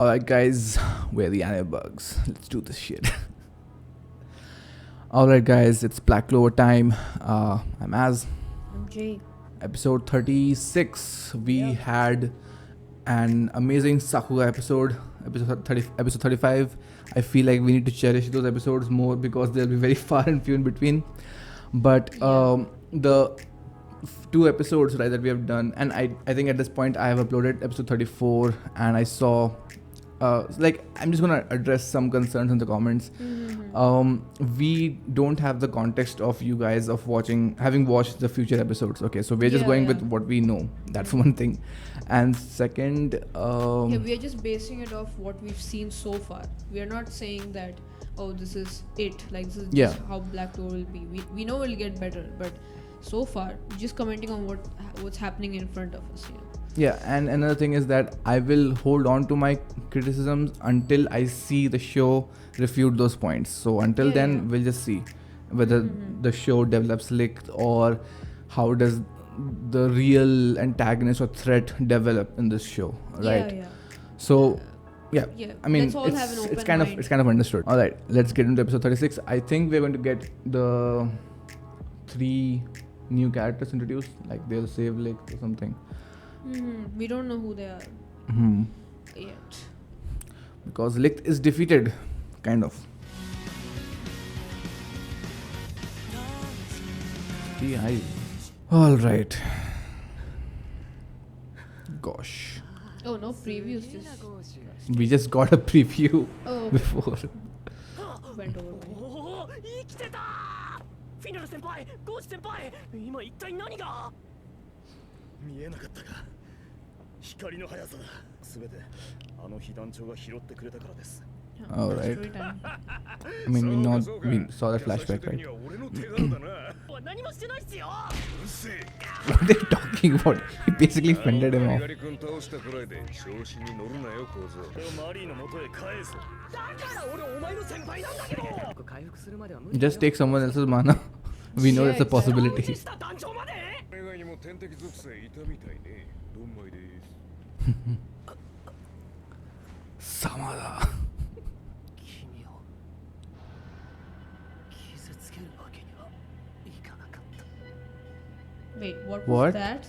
Alright, guys, we're the anime bugs. Let's do this shit. Alright, guys, it's Black Clover time. I'm Az. I'm Jay. Episode 36. We had an amazing Sakura episode. Episode 35. I feel like we need to cherish those episodes more because they'll be very far and few in between. But the two episodes that we have done, and I think at this point I have uploaded episode 34, and I saw I'm just gonna address some concerns in the comments. We don't have the context of you guys of having watched the future episodes. Okay, so we're just going with what we know. That's one thing. And second, we are just basing it off what we've seen so far. We are not saying that this is it, like this is just how Black Clover will be. We know it'll get better, but so far we're just commenting on what's happening in front of us. Yeah, and another thing is that I will hold on to my criticisms until I see the show refute those points. So until then, we'll just see whether the show develops Licht or how does the real antagonist or threat develop in this show, right? So I mean, it's kind of understood. All right, let's get into episode 36. I think we're going to get the 3 new characters introduced, like they'll save Licht or something. We don't know who they are yet. Because Licht is defeated, kind of. Alright. Gauche. Oh, no previews. We just got a preview before. Went over. 見えなかったか光の速さだ全てあの被弾長が拾ってくれたからです Alright. I mean, we saw that flashback, right? What are they talking about? He basically fended him off. Just take someone else's mana. We know it's a possibility. Samada. Wait, what was that?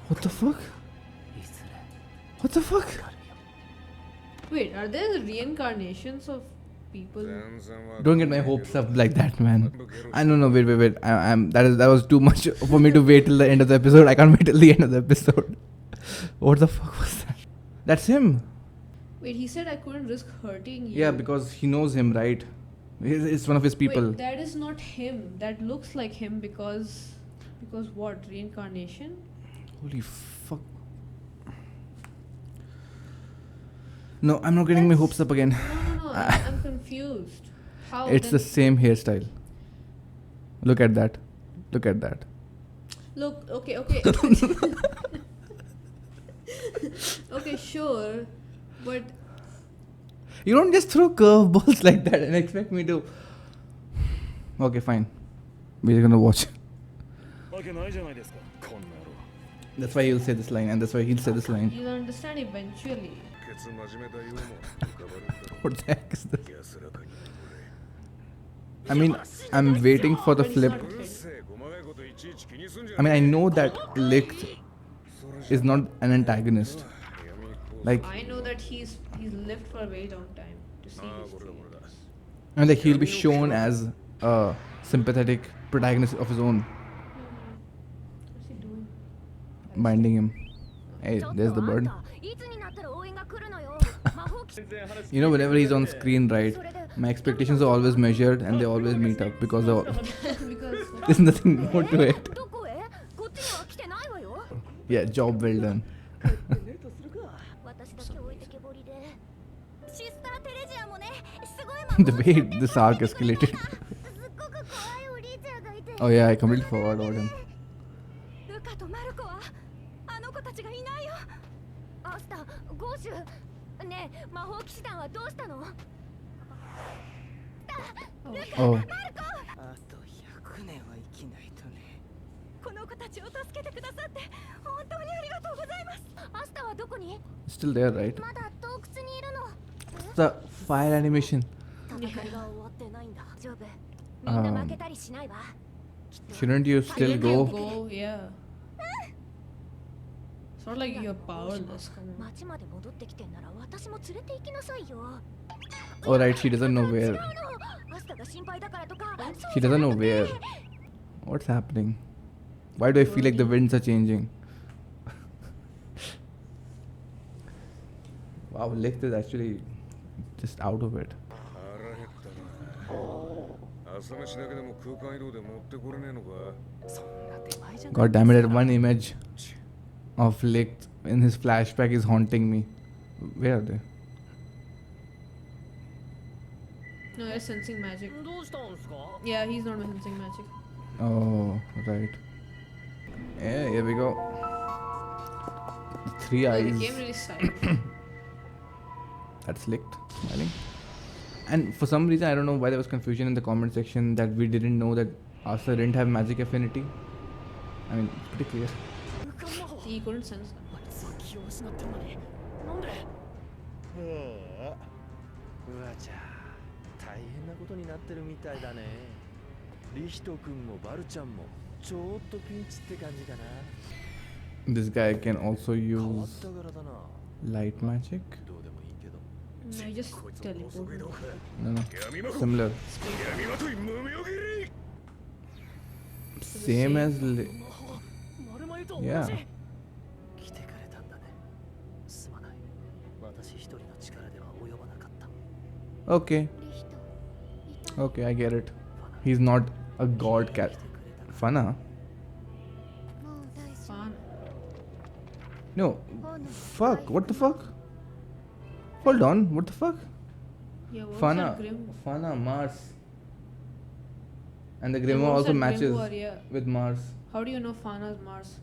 What the fuck? What the fuck? Wait, are there reincarnations of people? Don't get my hopes up like that, man. I don't know. Wait. That was too much for me to wait till the end of the episode. I can't wait till the end of the episode. What the fuck was that? That's him. Wait, he said I couldn't risk hurting you. Yeah, because he knows him, right? It's one of his people. Wait, that is not him. That looks like him because what? Reincarnation? Holy fuck. No, I'm not getting my hopes up again. No. I'm confused. How? It's the same hairstyle. Look at that. Look, okay. Okay, sure. But you don't just throw curveballs like that and expect me to. Okay, fine. We're gonna watch. That's why he'll say this line, and that's why he'll say this line. You'll understand eventually. What the heck is this? I mean, I'm waiting for the flip. I mean, I know that Licht is not an antagonist. Like, I know that he's lived for a very long time to see his dreams. And like he'll be shown as a sympathetic protagonist of his own. What's he doing? Binding him. Hey, there's the bird. You know, whenever he's on screen, right, my expectations are always measured and they always meet up because there's nothing more to it. Yeah, job well done. The way this arc escalated. Oh yeah, I completely forgot about him. Oh. この子たちを助けてくださって本当にありがとうございます。アスタはどこに？ Still there, right? まだ洞窟にいるの。 The fire animation. 戦いが終わってないんだ。大丈夫。みんな負けたりしないわ。 Shouldn't you still Shouldn't you go? go? Yeah. It's not like you're powerless. Come on. 町まで戻ってきてんなら私も連れて行きなさいよ。 Oh, right, she doesn't know where. アスタが心配だからとか。 She doesn't know where. What's happening? Why do I feel like the winds are changing? Wow, Licht is actually just out of it. 腹減ったな。朝飯だけでも空間移動で持ってこれねえのか。そんな手前じゃない。 God damn it, that one image of Licht in his flashback is haunting me. Where are they? No, you're sensing magic. どうしたんすか？ Yeah, he's not sensing magic. Oh, right. Yeah, here we go. Three Oh, eyes. he came really silent. That's Licht, smiling. And for some reason, I don't know why there was confusion in the comment section that we didn't know that Asa didn't have magic affinity. I mean, it's pretty clear. He couldn't sense that. あいつは気を失ってるのに。なんで？うわちゃ大変なことになってるみたいだね。リヒト君もバルちゃんもちょっとピンチって感じかな。 This guy can also 変わっ use た柄だな。 light magic. どうでもいいけど。 No, he just teleported. No, no. Similar. 闇まとい無名斬り。 Same as. 丸眉と同じ。 Yeah. 来てくれたんだね。すまない。私一人の力では及ばなかった。 Okay. Okay, I get it. He's not a god cat. Fana? Fana. No. Fuck. What the fuck? Hold on. What the fuck? Yeah, what was Fana. that Grim? Fana, Mars. And the Yeah, Grimoire what was also that matches Grimoire, yeah. with Mars. How do you know Fana's Mars?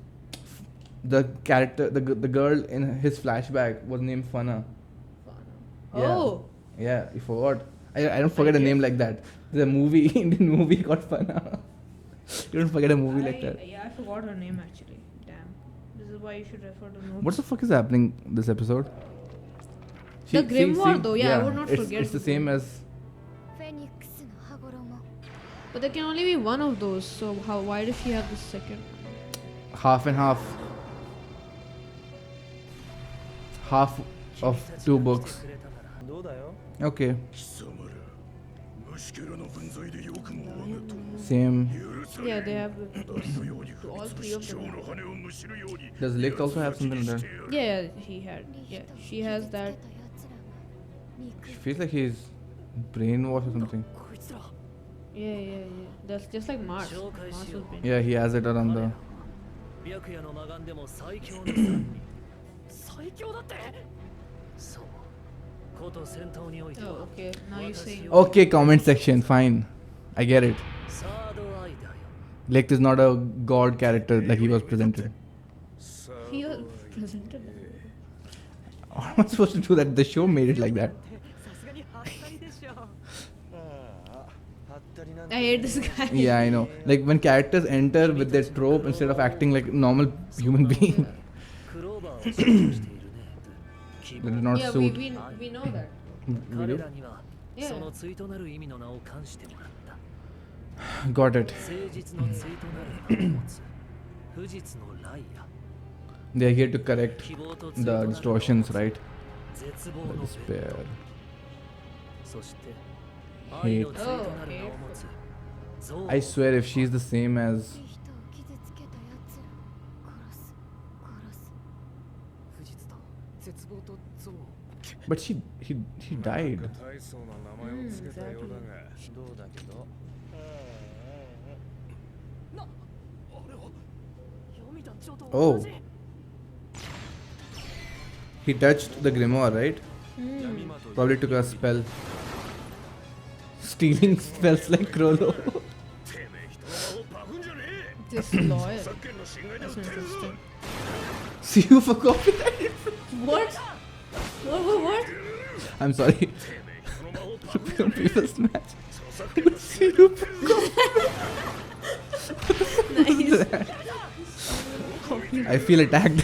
The character, the girl in his flashback was named Fana. Fana. Yeah. Oh! Yeah, you forgot. I don't forget a name like that. There's a movie, Indian movie called Fana. You don't forget a movie like that. Yeah, I forgot her name actually. Damn. This is why you should refer to notes. What the fuck is happening this episode? The Grimoire though, yeah, I would not forget. It's the same as. フェニックスの羽衣。 But there can only be one of those, so why does she have the second? Half and half. Half of two books. どうだよ。 Okay. 貴様ら虫けらの分際でよくも我が友 Same. 許さ Yeah, れ they ぬ have 誰のように不 all 義と three of 主張 them. の羽をむしるように Does Licht also have something like that? Yeah, he had. Yeah, she has that. She feels like he's brainwashed or something. こいつら。 Yeah. That's just like Mars. Mars was been. Yeah, he has it around the. 白夜の魔眼でも最強の三人。最強だって。そう。こと戦闘において Oh, は。 okay. Now you say. Okay, comment section. Fine. I get it. サードアイだよ。 Licht is not a god character like he was presented. He was presented. How am I supposed to do that? The show made it like that. さすがにはったりでしょ。はったりなんて I hate this guy. Yeah, I know. Like when characters enter with their trope instead of acting like normal human being. クローバーを象徴しているね。希 They do 望 not Yeah, suit. we know that. We 彼 do? らには Yeah. その対となる意味の名を冠してもらった。 Got it. 誠実の対となる名を持つ不実のライア。 They're here to correct 希望と the distortions, right? 絶望 The の despair. そして Hate. 愛の対となる名を持つ憎悪 I swear if she's the same as. 人を傷つけた奴ら殺す殺す。不実と絶望と憎悪。 But he died. 大層な名前を付けたようだが。どうだけどな、あれは。読団長と Oh. 同じ。 He touched the grimoire, right? Probably took a spell. Stealing spells like Crollo. てめえ人の魔をパクんじゃね This lawyer. え作権の侵害で That's 訴えるぞ interesting. See you for copyright. What? What? I'm sorry. てめえ人の魔をパクんじゃ On ねえ people's match. 著作権の侵 See 害 you for copyright. Nice. I feel attacked.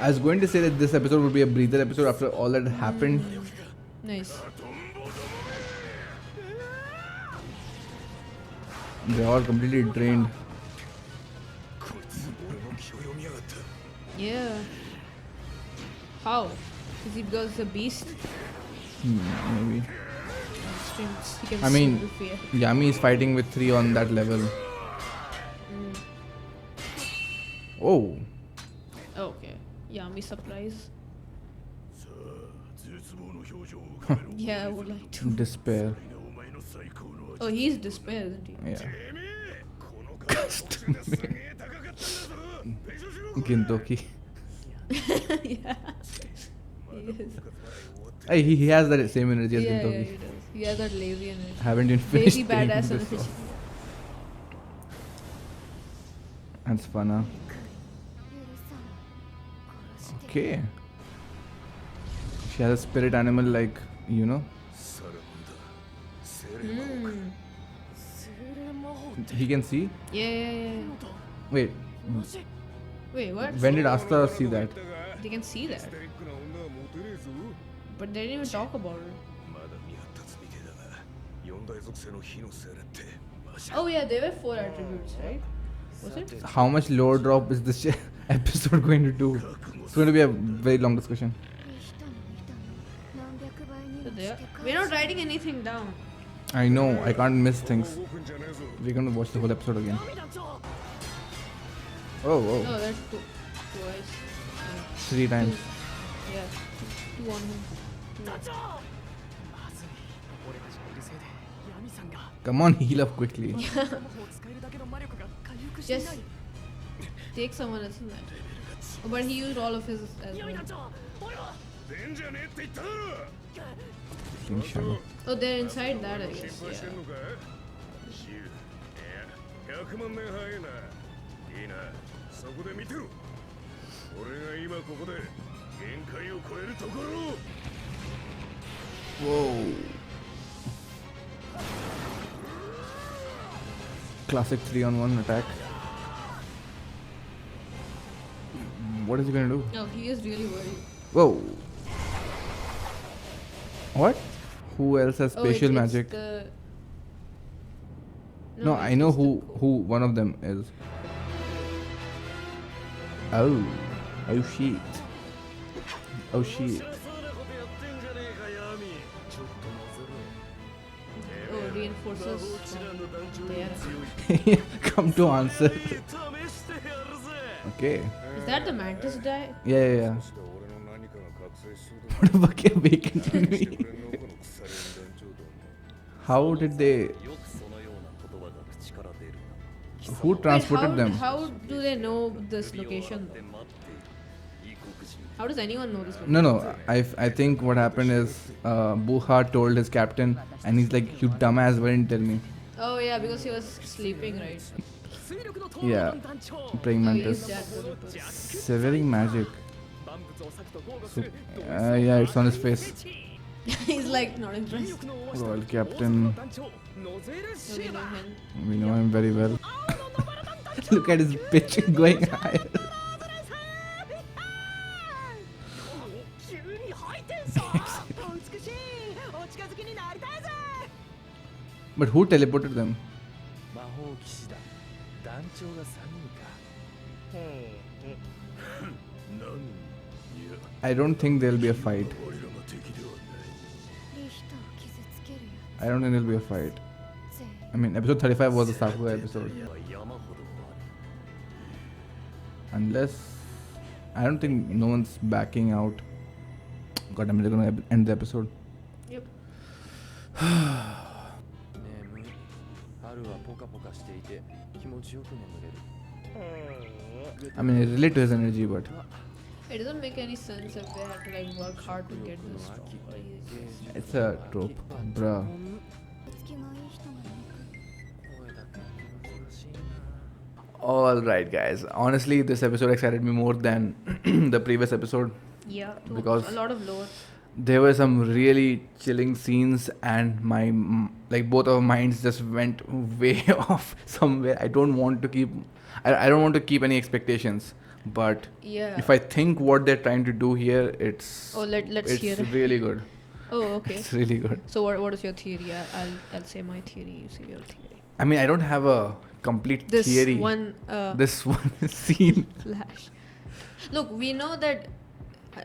I was going to say that this episode would be a breather episode after all that happened. Nice. They're all completely drained. Yeah. How? Is it because it's a beast? Maybe. He can I mean, see the fear. Yami is fighting with 3 on that level. Oh. Okay. Yami surprise. さあ絶望の表情を浮かべろ Yeah, I would like to. Despair. お前の最高の Oh, he's despair, isn't he? Yeah. てめえこの顔の特殊ですげえ高かったんだぞ弁償しろ Gintoki. Yeah. He is. Hey, he has that same energy as Yeah, yeah, Gintoki. he does. He has that lazy energy. Haven't even finished Lazy playing badass this energy. song. That's Fana. Okay. She has a spirit animal like, you know. サラモンだセレマ Mm. 精霊魔法って He can see. Yeah, yeah, yeah. のと Wait, 同じ Wait, what? when did Asta see that? They can see that. ステリックな女はモテねえぞ But they didn't even talk about it. まだ未発達みてえだが四大属性の火の精霊ってマジ Oh, yeah, there were 4 attributes, right? Was it? How much lore drop is this episode going to do? It's going to be a very long discussion. 人の見たの何百倍に So も they し are, て we're not writing anything down. I know, I can't miss things. 動くんじゃねえぞ We're going to watch the whole episode again. 神団長 Oh, oh. No, that's twice. 3 times. Yeah. 2 on him. 団長まずい俺たちがいるせいでヤミさんが Come on, heal up quickly. 魔法を使えるだけの魔力が回復していない Just take someone else's match. Oh, but he used all of his as ヤ well. ミ団長俺は出んじゃねえって言っただろ In shadow. Oh, they're inside that, I 心 guess. 配してん Yeah. のか10いや100万年早いないいなそこで見てろ俺が今ここで限界を超えるところを Whoa. Classic 3 on 1 attack. What is he gonna do? No, he is really worried. Whoa. What? Who else has Oh, spatial it's magic? the... No, I know it's the who one of them is. Oh. Oh shit. Oh shit. そうなことやってんじゃねえかヤミちょっと混ぜ Oh, ろ reinforces 魔法騎士団の from 団長に there. 強い Come to answer. 試してやるぜ Okay. Is that the mantis guy? Yeah, yeah, yeah. そして俺の何かが覚醒しそう What the fuck are vacant in だして me? くれんのこの腐れ縁団長ども How did they... よくそのような言葉が口から出るな Who Wait, transported them? how do they know this location? で待っている異国人 How does anyone know this location? No, no. I think what happened is Buha told his captain and he's like, you dumbass, why didn't tell me? Oh, yeah, because he was sleeping, right? 水力の討 Yeah. 論団長 Praying Oh, he's mantis. that good at it. Severing magic. 万物を裂くと豪語す So, る yeah, it's on his face. He's like not 引 impressed. 力の大足と Royal 王 Captain. の団長ノゼル So シ we ー know バ him. We know him very well. Look at his pitch going higher. 急にハイテンションお美しいお近づきになりたいぜ But who teleported them? 魔法騎士団団長が3人か I don't think there'll be a fight. 俺らの敵ではない リヒトを傷つけるや I don't think there'll be a fight. つぜ I mean, episode 35 was the Sakura episode. 山ほどあ Unless... I don't think no one's backing out. God damn it, they're gonna end the episode. Yep. る眠い春はポカポカしていて気持ちよく眠れる I mean, I relate to his energy, but... It doesn't make any sense if they had to like work hard to get this strong. It's a trope. Bruh. 月がいい人がいる 声だけ難しいな Alright, guys. Honestly, this episode excited me more than the previous episode. Yeah, Because- a lot of lore. there were some really chilling scenes, and like both our minds just went way off somewhere. I don't want to keep any expectations, but Yeah. if I think what they're trying to do here, it's let's hear it's it. really good. Oh, okay. It's really good. So what is your theory? I'll say my theory. You say your theory. I mean, I don't have a complete This theory. one This one scene. flash. Look, we know that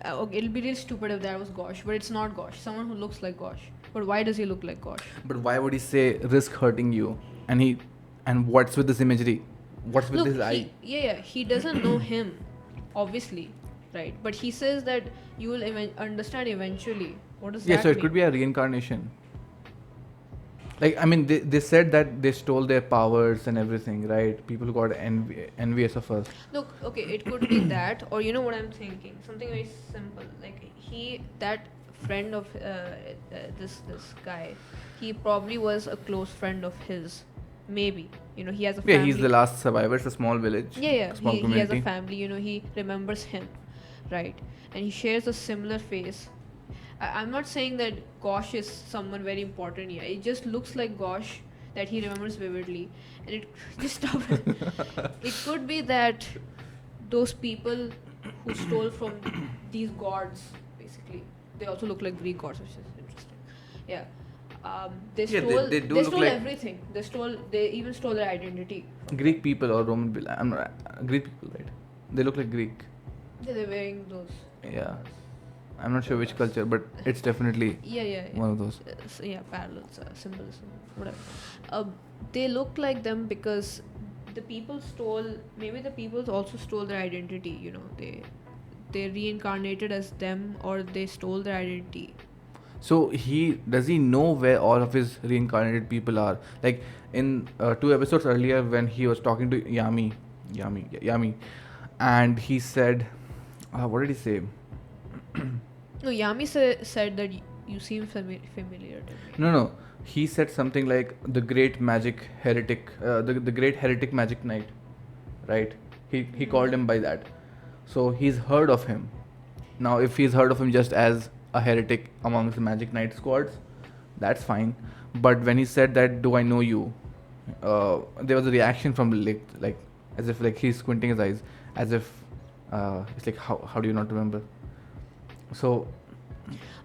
okay, it'll be really stupid if that was Gauche, but it's not Gauche. Someone who looks like Gauche. But why does he look like Gauche? But why would he say risk hurting you? And what's with this imagery? What's with Look, his eye? he doesn't know him, obviously, right? But he says that you will understand eventually. What does that Yeah, so it mean? could be a reincarnation. Like, I mean, they said that they stole their powers and everything, right? People who got envious of us. Look, okay, it could be that, or you know what I'm thinking? Something very simple. Like that friend of this guy, he probably was a close friend of his. Maybe, you know, he has a family. Yeah, he's the last survivor. It's a small village. Yeah, Small he has community. a family. You know, he remembers him, right? And he shares a similar face. I'm not saying that Gauche is someone very important here. It just looks like Gauche that he remembers vividly, and it just stop. It could be that those people who stole from these gods, basically, they also look like Greek gods, which is interesting. Yeah, they Yeah, stole. they do They look stole like- everything. They even stole their identity. Greek people or Roman people. I'm not Greek people, right? They look like Greek. Yeah, they're wearing those. Yeah, I'm not sure which culture, but it's definitely Yeah. one of those. Parallels, symbolism, whatever. They look like them because the people stole. Maybe the people also stole their identity. You know, they reincarnated as them, or they stole their identity. So does he know where all of his reincarnated people are? Like in 2 episodes earlier, when he was talking to Yami, and he said, what did he say? No, Yami said that you seem familiar to me. No. He said something like the great magic heretic, the great heretic magic knight, right? He called him by that. So he's heard of him. Now, if he's heard of him just as a heretic amongst the magic knight squads, that's fine. But when he said that, do I know you? There was a reaction from Licht, like as if like he's squinting his eyes, as if it's like how do you not remember? So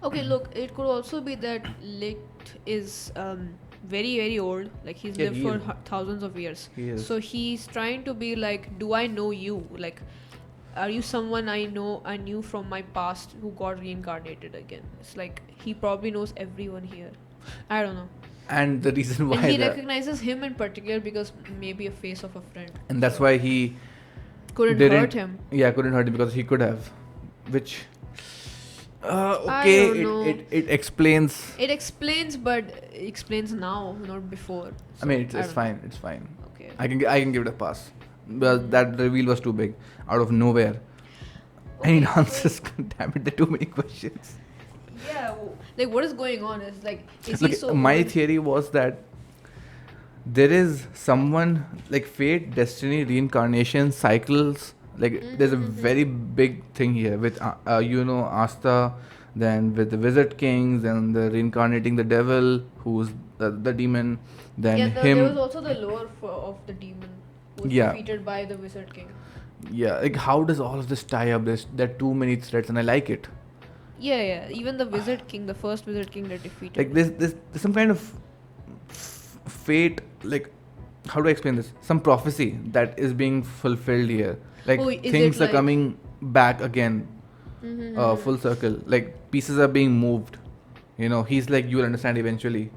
Okay, look, it could also be that Licht is very, very old. Like he's Yeah, lived he for is. thousands of years. He is. So he's trying to be like, do I know you? Like, are you someone I knew from my past who got reincarnated again? It's like he probably knows everyone here. I don't know. and the reason why And he that, recognizes him in particular because maybe a face of a friend. and that's why he Couldn't didn't hurt him. Yeah, couldn't hurt him because he could have, which I okay, don't know. it explains. It explains, but it explains now, not before. I mean, So, it's don't fine. It's fine. know. Okay. I can give it a pass. But that reveal was too big, out of nowhere. I need answers. Damn it, there are too many questions. Yeah, like what is going on? Is like, is Look, he so my old? theory was that there is someone like fate, destiny, reincarnation, cycles. Like there's a very big thing here with Asta, then with the wizard kings, and the reincarnating the devil, who's the demon, then Yeah, him. there was also the lore of the demon who was Yeah. defeated by the wizard king. Yeah, like how does all of this tie up? There are too many threads, and I like it. Yeah. Even the wizard king, the first wizard king that defeated. Like there's some kind of fate. Like how do I explain this? Some prophecy that is being fulfilled here. Like Oh, is things it are like- coming back again, Mm-hmm. full circle. Like pieces are being moved. You know, he's like, you'll understand eventually.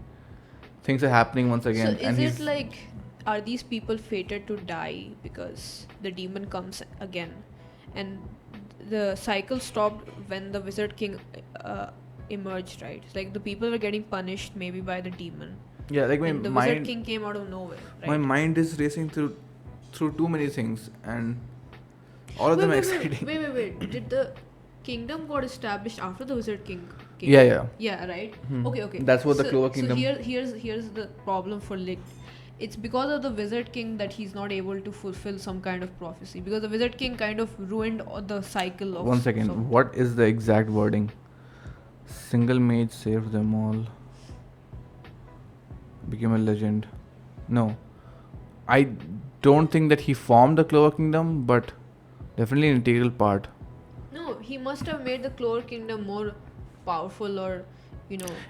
Things are happening once again, So and is he's it like, are these people fated to die because the demon comes again, and the cycle stopped when the wizard king emerged, right? It's like the people were getting punished maybe by the demon, yeah. Like my and the wizard mind, king came out of nowhere, right? my mind is racing through too many things, and all of them are exciting. Wait. Did the kingdom got established after the wizard king? Yeah. Yeah, right. Hmm. Okay. That's what the Clover kingdom- So here's the problem for Licht. It's because of the wizard king that he's not able to fulfill some kind of prophecy, because the wizard king kind of ruined the cycle of. One second. What is the exact wording? Single mage saved them all. Became a legend. No. I don't think that he formed the Clover Kingdom, but definitely an integral part. No, he must have made the Clover Kingdom more powerful, or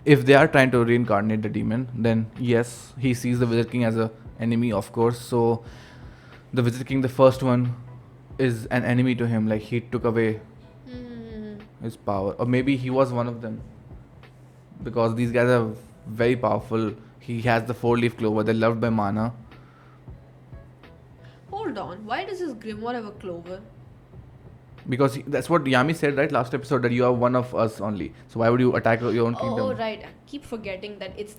If they are trying to reincarnate the demon, then yes, he sees the Wizard King as a enemy, of course. So the Wizard King, the first one, is an enemy to him. Like he took away his power, or maybe he was one of them, because these guys are very powerful. He has the 4-leaf clover. They're loved by Mana. Hold on, why does this grimoire have a clover? Because that's what Yami said, right, last episode, that you are one of us only. So why would you attack your own kingdom? Oh right, I keep forgetting that it's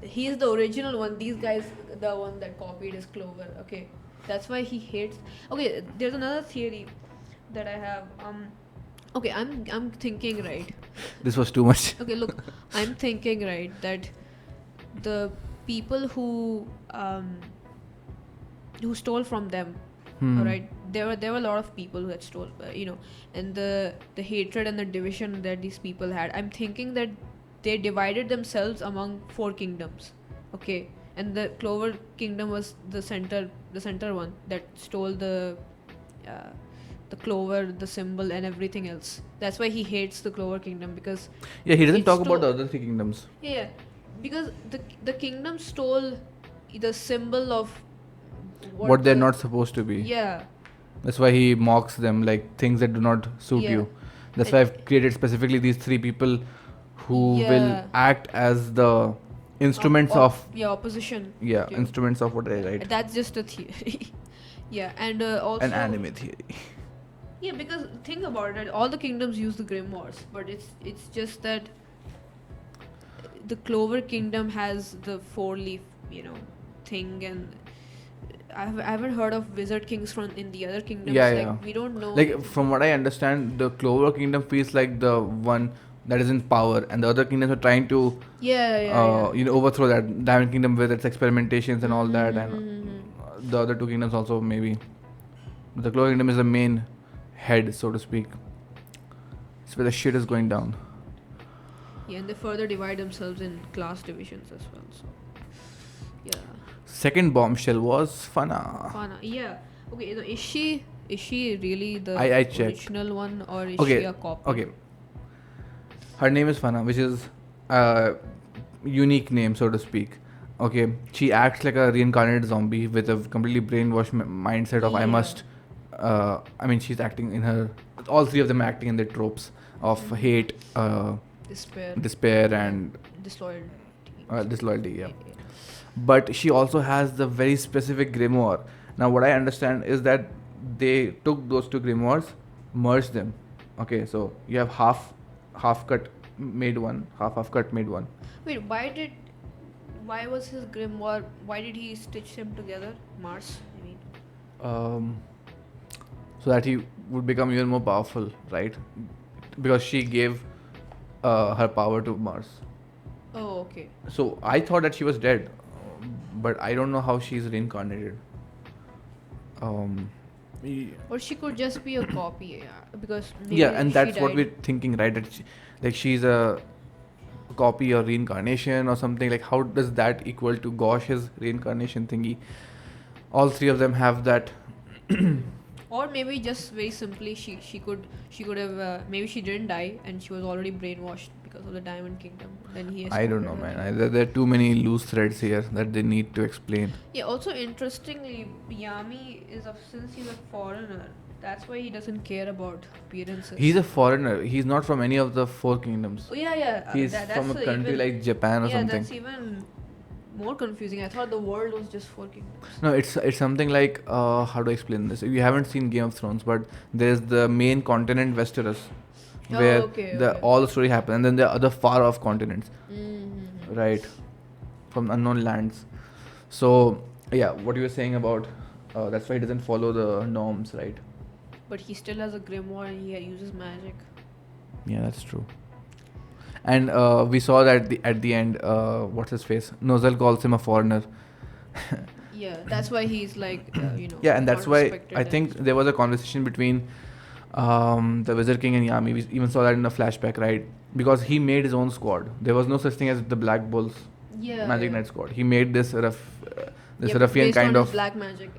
he's the original one. These guys, the one that copied his clover. Okay, that's why he hates. Okay, there's another theory that I have. Okay, I'm thinking, right. This was too much. Okay, look, I'm thinking, right, that the people who stole from them, alright, there were a lot of people who had stole, and the hatred and the division that these people had. I'm thinking that they divided themselves among 4 kingdoms, okay, and the Clover Kingdom was the center one that stole the clover, the symbol, and everything else. That's why he hates the Clover Kingdom, because Yeah, he doesn't it talk about stole- the other 3 kingdoms. yeah, because the kingdom stole the symbol of What they're not supposed to be. Yeah, That's why he mocks them, like things that do not suit Yeah. you. That's why I've created specifically these 3 people who will Yeah. act as the instruments of opposition. yeah, to- instruments of what I write. That's just a theory. Yeah, and also An anime theory. Yeah, because think about it, all the kingdoms use the grimoires, but it's just that the Clover Kingdom has the 4-leaf, thing, and I haven't heard of Wizard Kings from in the other kingdoms. Yeah, like, yeah. we don't know. Like from what I understand, the Clover Kingdom feels like the one that is in power, and the other kingdoms are trying to yeah. overthrow that Diamond Kingdom with its experimentations and all that, and the other 2 kingdoms also maybe. But the Clover Kingdom is the main head, so to speak. It's where the shit is going down. Yeah, and they further divide themselves in class divisions as well. So, yeah. Second bombshell was Fana. Fana. Yeah. Okay. So is she really the I checked. original one, or is Okay, she a copy? Okay. Her name is Fana, which is a unique name, so to speak. Okay. She acts like a reincarnated zombie with a completely brainwashed mindset of I Yeah. must. She's acting in her. All 3 of them are acting in their tropes of hate, despair, and Disloyalty. disloyalty. Yeah. But she also has the very specific grimoire. Now, what I understand is that they took those 2 grimoires, merged them. Okay, so you have half cut made one, half cut made one. Wait, why was his grimoire? Why did he stitch them together? Mars, I mean. So that he would become even more powerful, right? Because she gave her power to Mars. Oh, okay. So I thought that she was dead, but I don't know how she's reincarnated. Or she could just be a copy, because maybe Yeah, and she that's what died. we're thinking, right? That she's a copy or reincarnation or something. Like, how does that equal to Gauche's reincarnation thingy? All 3 of them have that. Or maybe just very simply, she could have maybe she didn't die and she was already brainwashed because of the Diamond Kingdom. Then he. I don't know, man. There are too many loose threads here that they need to explain. Yeah. Also, interestingly, Yami since he's a foreigner. That's why he doesn't care about appearances. He's a foreigner. He's not from any of the 4 kingdoms. Oh yeah. He's that's from a country like Japan or yeah, something. that's even more confusing. I thought the world was just 4 kingdoms. No, it's something like how do I explain this? You haven't seen Game of Thrones, but there's the main continent Westeros, where all the story happens, and then there are other far off continents, right, from unknown lands. So yeah, what you were saying about that's why he doesn't follow the norms, right? But he still has a grimoire and he uses magic. Yeah, that's true. And we saw that at the end, what's his face? Nozel calls him a foreigner. Yeah, that's why he's like, Yeah, and that's not why respected I think there was a conversation between the Wizard King and Yami. We even saw that in a flashback, right? because he made his own squad. There was no such thing as the Black Bulls Yeah. Magic yeah. Knight squad. He made this Yeah, ruffian based kind on his of black magic,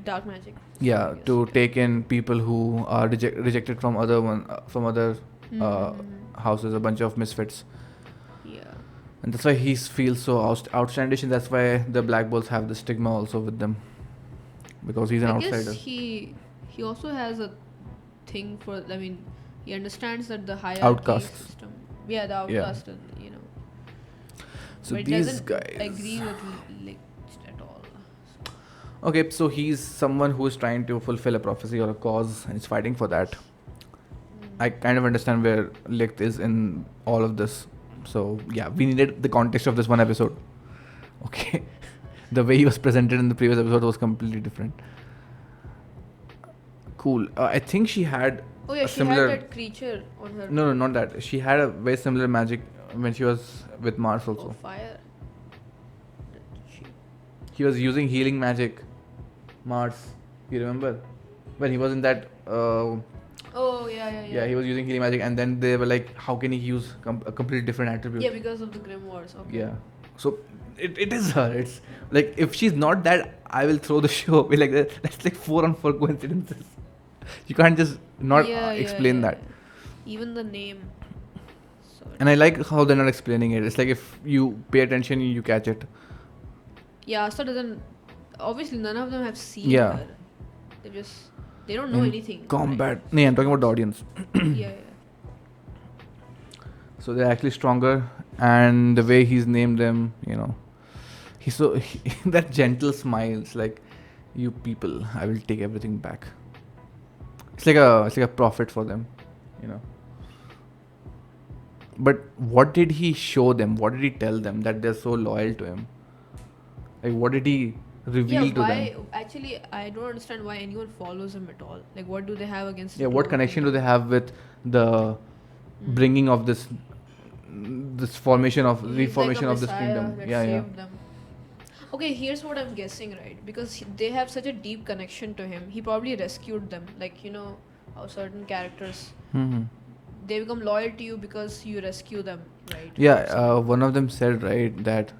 dark magic. yeah I guess. to take in people who are rejected from other houses, a bunch of misfits. Yeah. And that's why he feels so outstandish, and that's why the Black Bulls have the stigma also with them, because he's an I outsider. guess he also has a thing for. I mean, he understands that the hierarchy Outcasts. system. Yeah, the outcast, and So but it these doesn't guys. agree with Licht at all. So, Okay, so he's someone who is trying to fulfill a prophecy or a cause, and is fighting for that. I kind of understand where Licht is in all of this. So yeah, we needed the context of this one episode. Okay, the way he was presented in the previous episode was completely different. Cool. I think she had oh yeah, a she similar. had that creature on her. No, not that. She had a very similar magic when she was with Mars also. Oh, fire. She, He was using healing magic. Mars, you remember? When he was in that. oh yeah. Yeah, he was using healing magic, and then they were like, "How can he use a completely different attribute?" Yeah, because of the grimoires. Okay. Yeah. So it is her. It's like if she's not that, I will throw the show. Be like that's like 4-on-4 coincidences. You can't just not explain that. Yeah. Even the name. So And I like how they're not explaining it. It's like if you pay attention, you catch it. yeah, Asta doesn't. Obviously, none of them have seen Yeah. her. They don't know In anything. combat. No, I'm talking about the audience. Right? Yeah. So they're actually stronger, and the way he's named them, he's so that gentle smile. It's like, you people, I will take everything back. It's like a prophet for them, But what did he show them? What did he tell them that they're so loyal to him? Like, what did he reveal to them? Actually, I don't understand why anyone follows him at all. Like, what do they have against? Yeah, the what Clover connection do kingdom? they have with the bringing of this formation of He's reformation like a of this messiah kingdom? that Yeah. saved them. Okay, here's what I'm guessing, right? Because they have such a deep connection to him. He probably rescued them. Like, how certain characters, Mm-hmm. they become loyal to you because you rescue them, right? Yeah, one of them said, right, that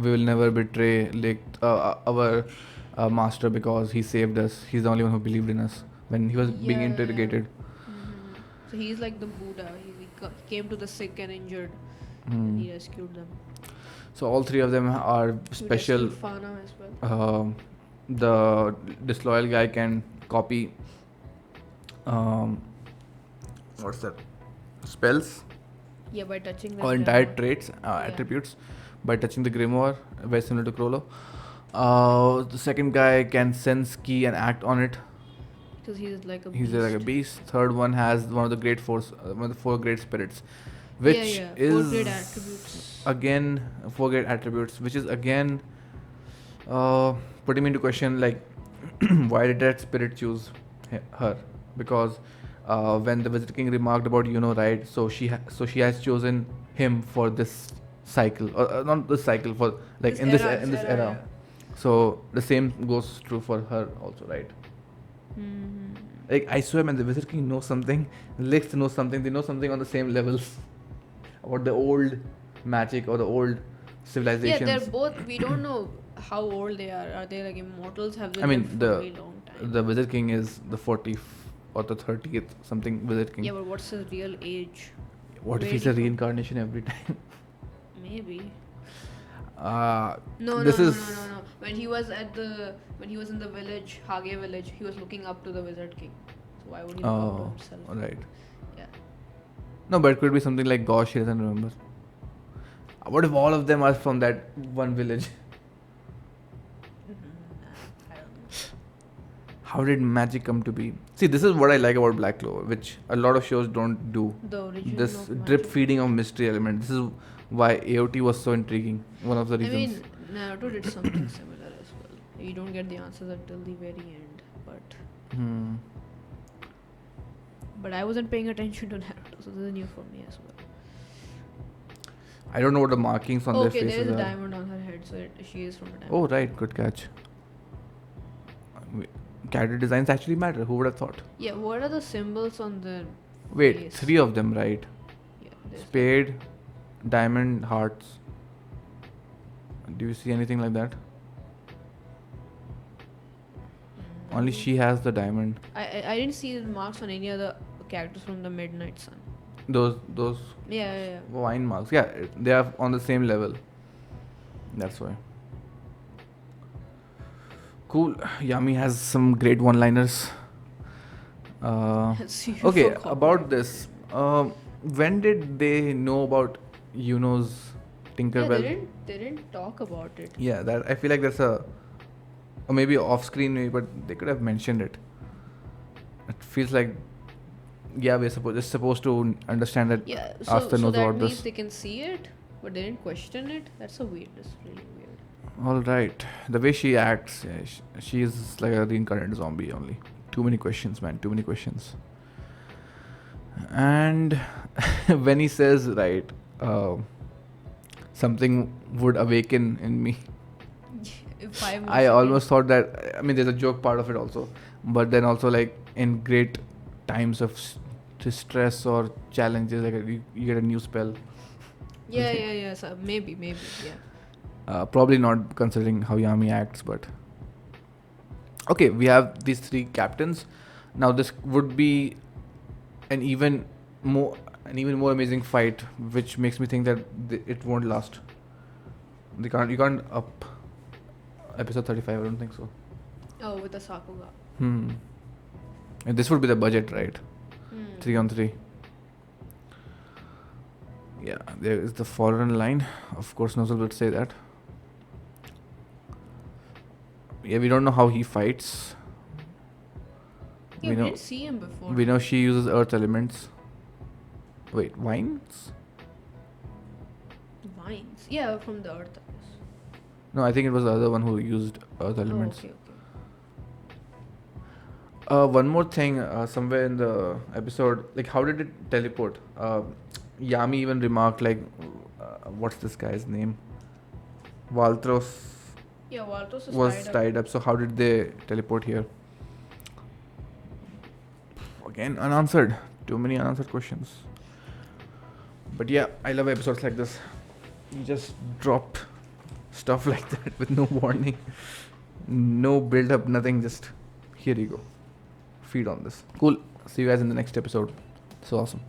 we will never betray our master because he saved us. He's the only one who believed in us when he was being Yeah. interrogated. So he's like the Buddha. He came to the sick and injured, Hmm. and he rescued them. So all three of them are He special. rescued Fana as well. The disloyal guy can copy. What's that? Spells Yeah, by touching them. or entire traits, attributes, by touching the grimoire, very similar to Crollo. The second guy can sense key and act on it. Because he's like a He's beast. like a beast. Third one has one of the great one of the 4 great spirits, which Four is great attributes. again 4 great attributes, which is again putting me into question, like why did that spirit choose her? Because when the Wizard King remarked about right, so she has chosen him for this cycle, or not this cycle, for like This in this era, era. So the same goes true for her also, right? Mm-hmm. Like, I swear, man, the Wizard King knows something, Licht knows something, they know something on the same levels about the old magic or the old civilizations. Yeah, they're both. We don't know how old they are. Are they like immortals? Have they I mean, lived for a very long time? the Wizard King is the 40th or the 30th something Wizard King. Yeah, but what's his real age? What if where he's do a you- reincarnation every time? Maybe. No. No. When he was in the village, Hage village, he was looking up to the Wizard King. So why would he look up to Oh, himself? right. Yeah. No, but it could be something like Gauche, he doesn't remember. What if all of them are from that one village? I don't know. How did magic come to be? See, this is what I like about Black Clover, which a lot of shows don't do. The origin This of drip magic. feeding of mystery element. This is why AOT was so intriguing. One of the I reasons. mean, Naruto did something similar as well. You don't get the answers until the very end, but I wasn't paying attention to Naruto, so this is new for me as well. I don't know what the markings on their Okay, there faces is a are. diamond on her head, so she is from a diamond. Oh, right, good catch. Character designs actually matter. Who would have thought? Yeah, what are the symbols on the Wait, face? 3 of them, right? Yeah. Spade, diamond, hearts. Do you see anything like that? Only she has the diamond. I didn't see the marks on any other characters from the Midnight Sun. Those Yeah. wine marks. Yeah, they are on the same level. That's why. Cool. Yami has some great one-liners. See you Okay, for about this. When did they know about Yuno's Yeah, Tinkerbell? they didn't talk about it. Yeah, that I feel like that's or maybe off-screen, maybe, but they could have mentioned it. It feels like, yeah, we're supposed to understand that Yeah, Asta so knows that about means this. they can see it, but they didn't question it. That's really weird. All right, the way she acts, yeah, she is like a reincarnated zombie only. Too many questions, man. Too many questions. And when he says, right, something would awaken in me. If 5 more I seconds- almost thought that, I mean, there's a joke part of it also, but then also like in great times of stress or challenges, like you get a new spell. Yeah. So maybe, yeah. Probably not considering how Yami acts, but okay, we have these 3 captains. Now this would be an even more amazing fight, which makes me think that it won't last. You can't up episode 35. I don't think so. Oh, with the Sakuga. And this would be the budget, right? 3 on 3. Yeah, there is the foreign line. Of course, Nozzle would say that. Yeah, we don't know how he fights. Yeah, we didn't see him before. We know she uses earth elements. Wait, vines? Vines. Yeah, from the earth. No, I think it was the other one who used earth elements. Okay. One more thing, somewhere in the episode, like how did it teleport? Yami even remarked like, what's this guy's name? Valtros Yeah, Waltos was tied up. So how did they teleport here? Again, unanswered. Too many unanswered questions. But yeah, I love episodes like this. You just drop stuff like that with no warning, no build up, nothing. Just here you go. Feed on this. Cool. See you guys in the next episode. So awesome.